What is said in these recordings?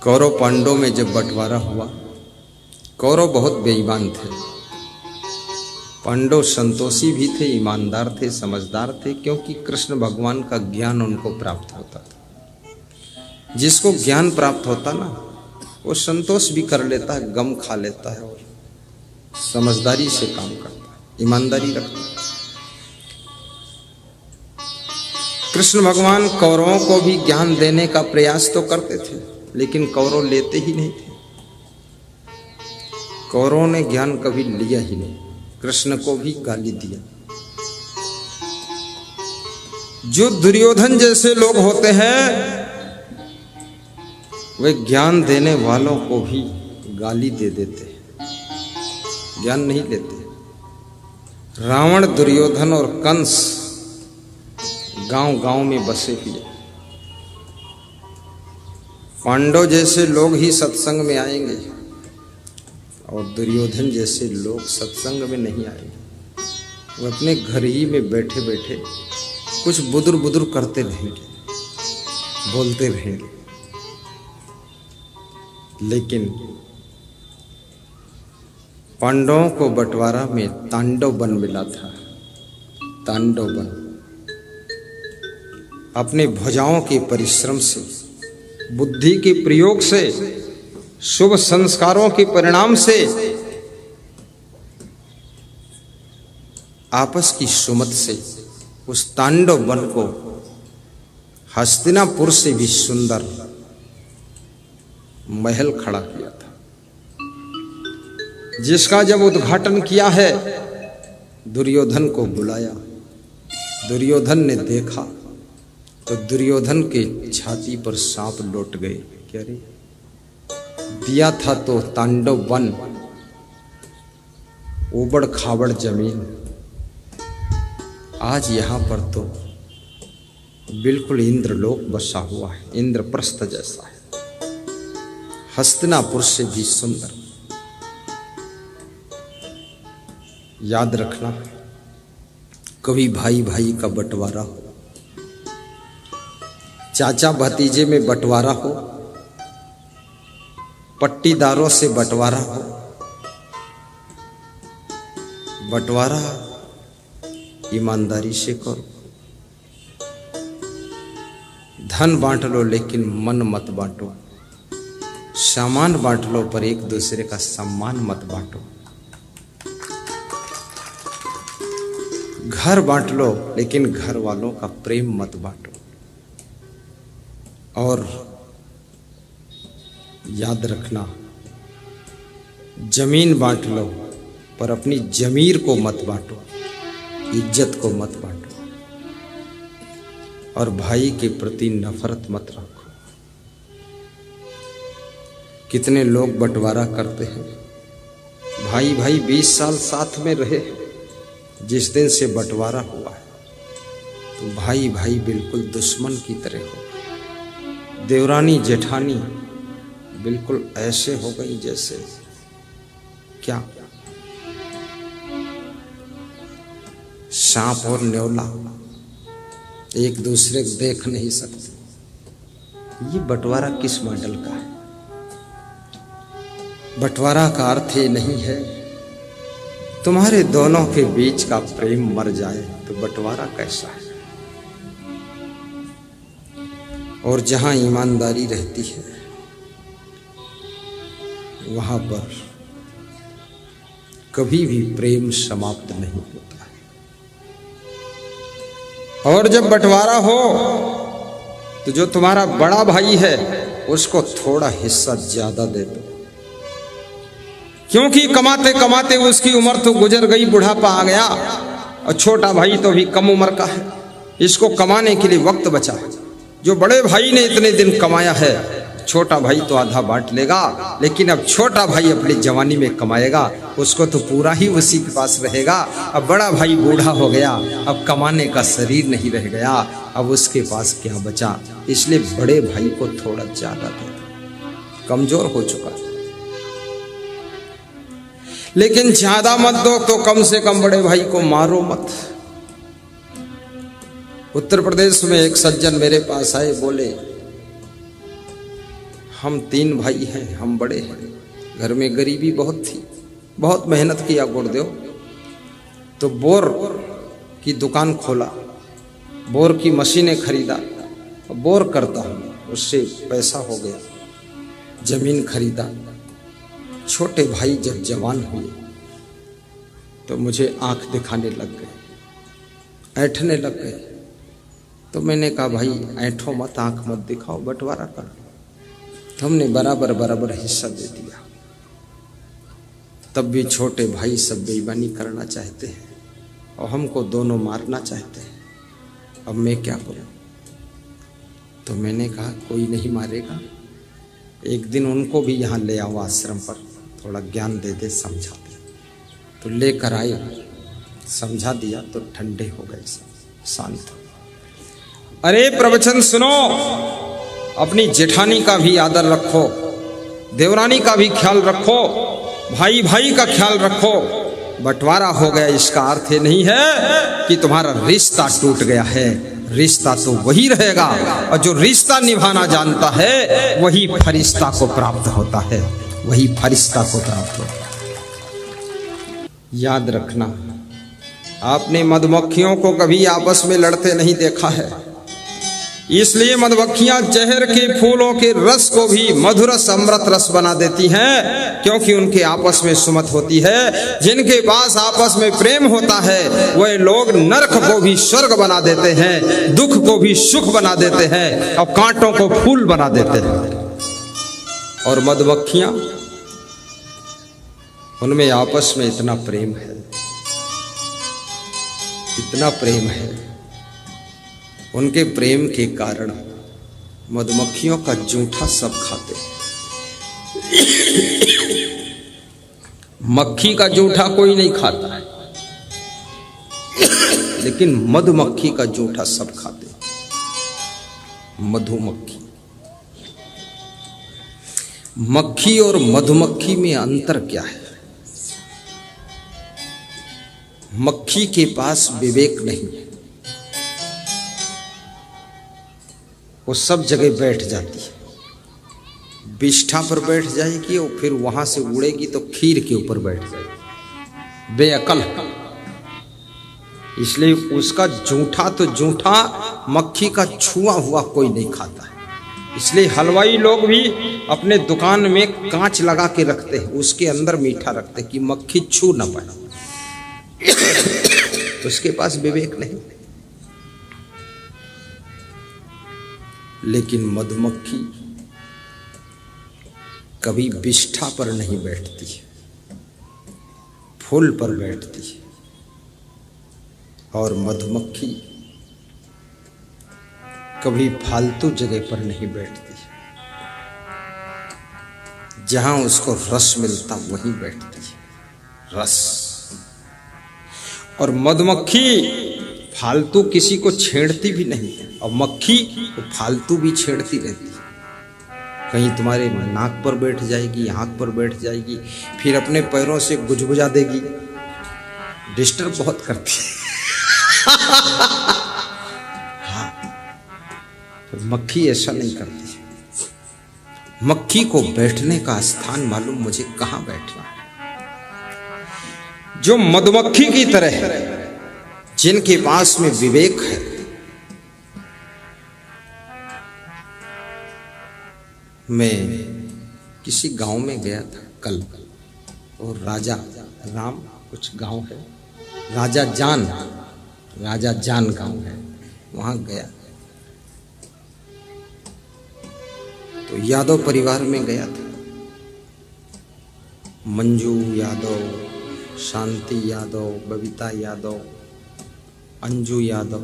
कौरव पांडवों में जब बंटवारा हुआ, कौरव बहुत बेईमान थे, पांडव संतोषी भी थे, ईमानदार थे, समझदार थे, क्योंकि कृष्ण भगवान का ज्ञान उनको प्राप्त होता था। जिसको ज्ञान प्राप्त होता ना, वो संतोष भी कर लेता है, गम खा लेता है और समझदारी से काम करता है, ईमानदारी रखता है। कृष्ण भगवान कौरवों को भी ज्ञान देने का प्रयास तो करते थे, लेकिन कौरव लेते ही नहीं थे। कौरवों ने ज्ञान कभी लिया ही नहीं, कृष्ण को भी गाली दिया। जो दुर्योधन जैसे लोग होते हैं, वे ज्ञान देने वालों को भी गाली दे देते हैं, ज्ञान नहीं लेते। रावण, दुर्योधन और कंस गांव गांव में बसे हुए। पांडव जैसे लोग ही सत्संग में आएंगे और दुर्योधन जैसे लोग सत्संग में नहीं आएंगे। वो अपने घर ही में बैठे बैठे कुछ बुदुर बुदुर करते रहेंगे, बोलते रहेंगे। लेकिन पांडवों को बंटवारा में तांडव वन मिला था। तांडव वन अपने भुजाओं के परिश्रम से, बुद्धि के प्रयोग से, शुभ संस्कारों के परिणाम से, आपस की सुमत से उस तांडव वन को हस्तिनापुर से भी सुंदर महल खड़ा किया था, जिसका जब उद्घाटन किया है, दुर्योधन को बुलाया। दुर्योधन ने देखा तो दुर्योधन के छाती पर सांप लौट गए। क्या रे, दिया था तो तांडव वन, उबड़ खाबड़ जमीन, आज यहां पर तो बिल्कुल इंद्रलोक बसा हुआ है, इंद्रप्रस्थ जैसा है, हस्तिनापुर से भी सुंदर। याद रखना, कभी भाई भाई का बंटवारा हो, चाचा भतीजे में बंटवारा हो, पट्टीदारों से बंटवारा हो, बंटवारा ईमानदारी से करो। धन बांट लो लेकिन मन मत बांटो, सामान बांट लो पर एक दूसरे का सम्मान मत बांटो। घर बांट लो लेकिन घर वालों का प्रेम मत बांटो। और याद रखना, जमीन बांट लो पर अपनी जमीर को मत बांटो, इज्जत को मत बांटो। और भाई के प्रति नफरत मत रखो। कितने लोग बंटवारा करते हैं, भाई भाई 20 साल साथ में रहे, जिस दिन से बंटवारा हुआ है तो भाई भाई बिल्कुल दुश्मन की तरह हो। देवरानी जेठानी बिल्कुल ऐसे हो गई जैसे क्या, सांप और न्योला एक दूसरे को देख नहीं सकते। ये बंटवारा किस मॉडल का है? बंटवारा का अर्थ ये नहीं है तुम्हारे दोनों के बीच का प्रेम मर जाए तो बंटवारा कैसा है। और जहां ईमानदारी रहती है वहां पर कभी भी प्रेम समाप्त नहीं होता है। और जब बंटवारा हो तो जो तुम्हारा बड़ा भाई है उसको थोड़ा हिस्सा ज्यादा दे दो, क्योंकि कमाते कमाते उसकी उम्र तो गुजर गई, बुढ़ापा आ गया, और छोटा भाई तो भी कम उम्र का है, इसको कमाने के लिए वक्त बचा है। जो बड़े भाई ने इतने दिन कमाया है, छोटा भाई तो आधा बांट लेगा, लेकिन अब छोटा भाई अपनी जवानी में कमाएगा, उसको तो पूरा ही उसी के पास रहेगा। अब बड़ा भाई बूढ़ा हो गया, अब कमाने का शरीर नहीं रह गया, अब उसके पास क्या बचा। इसलिए बड़े भाई को थोड़ा ज्यादा दे दो, कमजोर हो चुका। लेकिन ज्यादा मत दो तो कम से कम बड़े भाई को मारो मत। उत्तर प्रदेश में एक सज्जन मेरे पास आए, बोले हम 3 भाई हैं, हम बड़े हैं, घर में गरीबी बहुत थी, बहुत मेहनत किया गुरुदेव। तो बोर की दुकान खोला, बोर की मशीनें खरीदा, बोर करता हूँ, उससे पैसा हो गया, जमीन खरीदा। छोटे भाई जब जवान हुए तो मुझे आंख दिखाने लग गए, ऐंठने लग गए। तो मैंने कहा भाई ऐंठो मत, आंख मत दिखाओ, बंटवारा कर। तो हमने बराबर बराबर हिस्सा दे दिया। तब भी छोटे भाई सब बेईमानी करना चाहते हैं और हमको दोनों मारना चाहते हैं। अब मैं क्या करूं? तो मैंने कहा कोई नहीं मारेगा, एक दिन उनको भी यहाँ ले आओ आश्रम पर, थोड़ा ज्ञान दे दे, समझा दे। तो लेकर आए, समझा दिया तो ठंडे हो गए, सब शांत। अरे प्रवचन सुनो, अपनी जेठानी का भी आदर रखो, देवरानी का भी ख्याल रखो, भाई भाई का ख्याल रखो। बंटवारा हो गया इसका अर्थ ये नहीं है कि तुम्हारा रिश्ता टूट गया है। रिश्ता तो वही रहेगा, और जो रिश्ता निभाना जानता है वही फरिश्ता को प्राप्त होता है, वही फरिश्ता को प्राप्त होता है। याद रखना, आपने मधुमक्खियों को कभी आपस में लड़ते नहीं देखा है, इसलिए मधुमक्खियां जहर के फूलों के रस को भी मधुरस अमृत रस बना देती हैं, क्योंकि उनके आपस में सुमत होती है। जिनके पास आपस में प्रेम होता है वह लोग नरक को भी स्वर्ग बना देते हैं, दुख को भी सुख बना देते हैं, और कांटों को फूल बना देते हैं। और मधुमक्खियां, उनमें आपस में इतना प्रेम है, इतना प्रेम है, उनके प्रेम के कारण मधुमक्खियों का जूठा सब खाते हैं। मक्खी का जूठा कोई नहीं खाता है, लेकिन मधुमक्खी का जूठा सब खाते हैं। मधुमक्खी, मक्खी और मधुमक्खी में अंतर क्या है? मक्खी के पास विवेक नहीं है, वो सब जगह बैठ जाती है, बिष्ठा पर बैठ जाएगी और फिर वहां से उड़ेगी तो खीर के ऊपर बैठ जाएगी, बेअकल। इसलिए उसका जूठा तो जूठा, मक्खी का छुआ हुआ कोई नहीं खाता है। इसलिए हलवाई लोग भी अपने दुकान में कांच लगा के रखते हैं, उसके अंदर मीठा रखते हैं कि मक्खी छू ना पाए। उसके पास विवेक नहीं। लेकिन मधुमक्खी कभी बिष्ठा पर नहीं बैठती है, फूल पर बैठती है। और मधुमक्खी कभी फालतू जगह पर नहीं बैठती है, जहां उसको रस मिलता वहीं बैठती है, रस। और मधुमक्खी फालतू किसी को छेड़ती भी नहीं है, और मक्खी तो फालतू भी छेड़ती रहती है। कहीं तुम्हारे नाक पर बैठ जाएगी, आंख पर बैठ जाएगी, फिर अपने पैरों से गुजगुजा देगी, डिस्टर्ब बहुत करती है। हाँ, तो मक्खी ऐसा नहीं करती। मक्खी को बैठने का स्थान मालूम मुझे कहां बैठना है। जो मधुमक्खी की तरह है, जिनके पास में विवेक है, मैं किसी गांव में गया था कल, और राजा राम कुछ गांव है, राजा जान गांव है, वहां गया तो यादव परिवार में गया था। मंजू यादव, शांति यादव, बबीता यादव, अंजू यादव,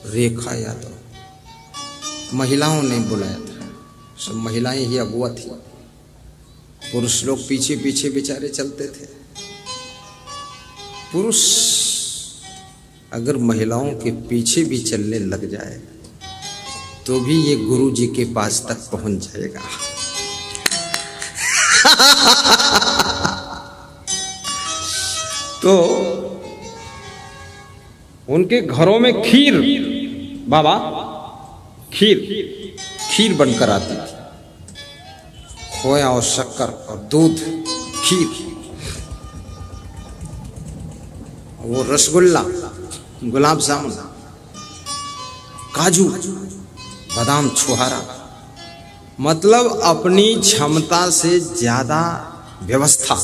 रेखा यादव, महिलाओं ने बुलाया था। सब महिलाएं ही अगुआ थी, पुरुष लोग पीछे पीछे बेचारे चलते थे। पुरुष अगर महिलाओं के पीछे भी चलने लग जाए तो भी ये गुरु जी के पास तक पहुंच जाएगा। तो उनके घरों में खीर, बाबा खीर बनकर आती थी। खोया और शक्कर और दूध, खीर, वो रसगुल्ला, गुलाब जामुन, काजू, बादाम, छुहारा, मतलब अपनी क्षमता से ज्यादा व्यवस्था,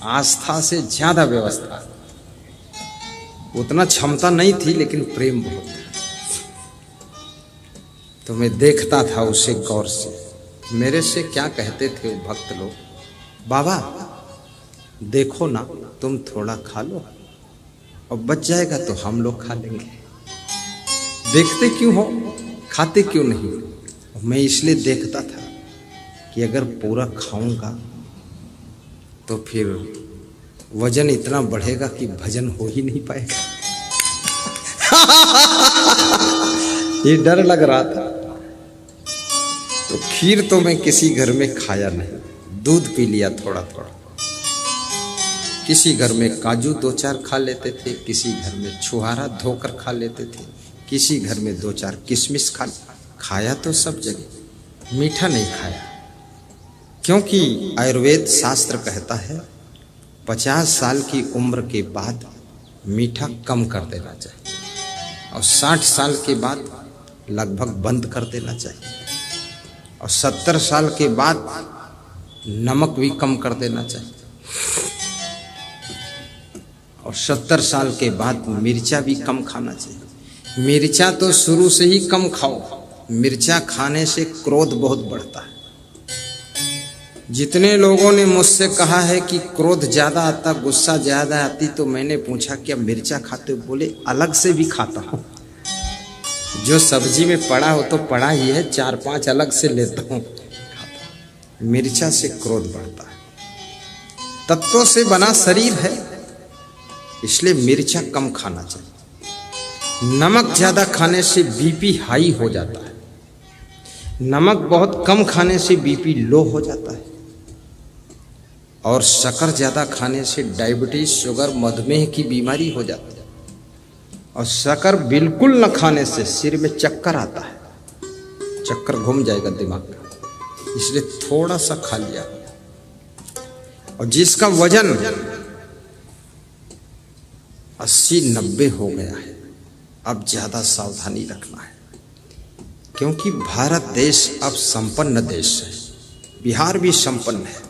आस्था से ज्यादा व्यवस्था। उतना क्षमता नहीं थी लेकिन प्रेम बहुत था। तो मैं देखता था उसे गौर से। मेरे से क्या कहते थे वो भक्त लोग, बाबा देखो ना, तुम थोड़ा खा लो और बच जाएगा तो हम लोग खा लेंगे। देखते क्यों हो, खाते क्यों नहीं? मैं इसलिए देखता था कि अगर पूरा खाऊंगा तो फिर वजन इतना बढ़ेगा कि भजन हो ही नहीं पाएगा। ये डर लग रहा था। तो खीर तो मैं किसी घर में खाया नहीं, दूध पी लिया थोड़ा थोड़ा। किसी घर में काजू 2-4 खा लेते थे, किसी घर में छुहारा धोकर खा लेते थे, किसी घर में 2-4 किशमिश खाया तो सब जगह, मीठा नहीं खाया। क्योंकि आयुर्वेद शास्त्र कहता है 50 साल की उम्र के बाद मीठा कम कर देना चाहिए और 60 साल के बाद लगभग बंद कर देना चाहिए और 70 साल के बाद नमक भी कम कर देना चाहिए और 70 साल के बाद मिर्चा भी कम खाना चाहिए। मिर्चा तो शुरू से ही कम खाओ, मिर्चा खाने से क्रोध बहुत बढ़ता है। जितने लोगों ने मुझसे कहा है कि क्रोध ज्यादा आता, गुस्सा ज्यादा आती, तो मैंने पूछा क्या मिर्चा खाते हो? बोले अलग से भी खाता हूँ, जो सब्जी में पड़ा हो तो पड़ा ही है, 4-5 अलग से लेता हूँ। मिर्चा से क्रोध बढ़ता है। तत्वों से बना शरीर है, इसलिए मिर्चा कम खाना चाहिए। नमक ज्यादा खाने से बीपी हाई हो जाता है, नमक बहुत कम खाने से बीपी लो हो जाता है और शक्कर ज्यादा खाने से डायबिटीज, शुगर, मधुमेह की बीमारी हो जाती है और शक्कर बिल्कुल न खाने से सिर में चक्कर आता है, चक्कर घूम जाएगा दिमाग का, इसलिए थोड़ा सा खा लिया। और जिसका वजन 80-90 हो गया है, अब ज्यादा सावधानी रखना है, क्योंकि भारत देश अब संपन्न देश है। बिहार भी संपन्न है,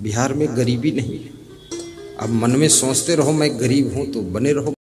बिहार में गरीबी नहीं है। अब मन में सोचते रहो मैं गरीब हूं तो बने रहो।